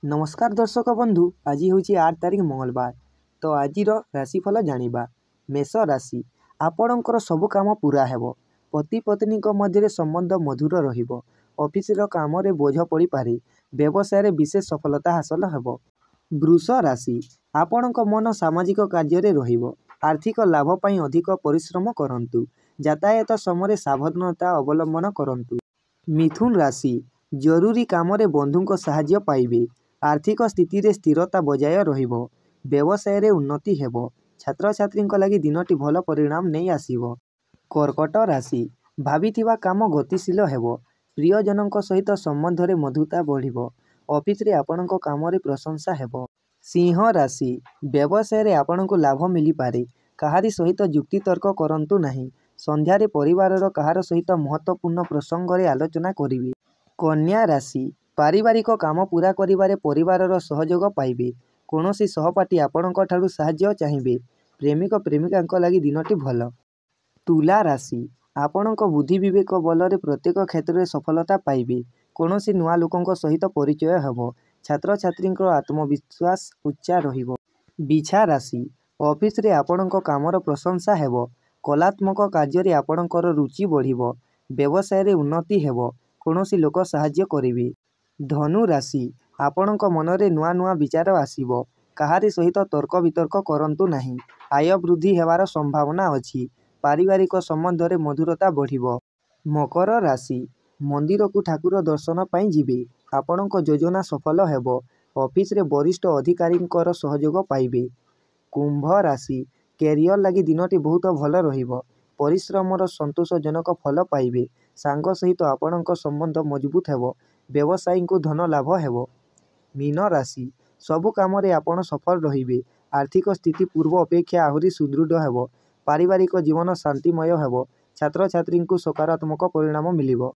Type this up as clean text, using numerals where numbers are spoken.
नमस्कार दर्शक बंधु, आज हूँ 8 तारिख मंगलवार। तो आज राशिफल जानिबा। मेष राशि, आपणकर सबु काम पूरा हेबो। पति पत्नी मध्य संबंध मधुर रहिबो। ऑफिस काम रे बोझ पड़ी पारे। व्यवसाय रे विशेष सफलता हासिल हेबो। वृष राशि, आपणक मन सामाजिक कार्य रे रहिबो। आर्थिक लाभ पई अधिक परिश्रम करंतु। यातायात समय सावधानता अवलंबन करंतु। मिथुन राशि, जरूरी काम रे बंधुक सहाय्य पाइबे। आर्थिक स्थिति रे स्थिरता बजाय रहिबो। व्यवसाय रे उन्नति हेबो। छात्र छात्री लगी दिनटी भल परिणाम नहीं आसीबो। कर्कट राशि, भाविथिबा काम गतिशील हेबो। प्रियजनक सहित संबंध रे मधुरता बढ़िबो। ऑफिस रे आपणक काम रे प्रशंसा हेबो। सिंह राशि, व्यवसाय रे आपणक लाभ मिली पारे। काहारी सहित जुक्ति तर्क करंतु नहीं। संध्या रे परिवार रो काहार सहित महत्वपूर्ण प्रसंग रे आलोचना करिवे। कन्या राशि, पारिवारिक काम पूरा करिबारे परिवारर सहयोग पाइबे। कोनोसी सहपाठी आपणक ठारू साहाय्य चाहिए। प्रेमिक प्रेमिका लगी दिनटी भल। तुला राशि, आपणक बुद्धि विवेक बल रे प्रत्येक क्षेत्र में सफलता पाइबे। कोनोसी नुआ लोकंक सहित परिचय हेबो। छात्र छात्री आत्मविश्वास उच्चा रहिबो। बिछा राशि, ऑफिस रे आपणक कामर प्रशंसा हेबो। कलात्मक कार्य रे आपणकर रुचि बढ़िबो। व्यवसाय रे उन्नति हेबो। कोनोसी लोक साहाय्य करिवे। धनु राशि, आपणक मनरे नुआ नुआ विचार आसीबो। काहारी सहित तर्क वितर्क करंतु नहीं। आय वृद्धि हेबार संभावना अछि। पारिवारिक संबंध रे मधुरता बढ़िबो। मकर राशि, मंदिर को ठाकुर दर्शन पाई जिबे। आपणक योजना सफल हेबो। ऑफिस रे वरिष्ठ अधिकारी सहयोग पाइबे। कुंभ राशि, कैरियर लगी दिनटी बहुत भल रहिबो। परिश्रमर संतोषजनक फल पाइबे। सांग सहित आपणक संबंध मजबूत हेबो। व्यवसायी को धन लाभ हेबो। मीन राशि, सबु काम रे आपण सफल रहिबे। आर्थिक स्थिति पूर्व अपेक्षा आहुरी सुदृढ़ हेबो। पारिवारिक जीवन शांतिमय हेबो। छात्र छात्री को सकारात्मक परिणाम मिलिबो।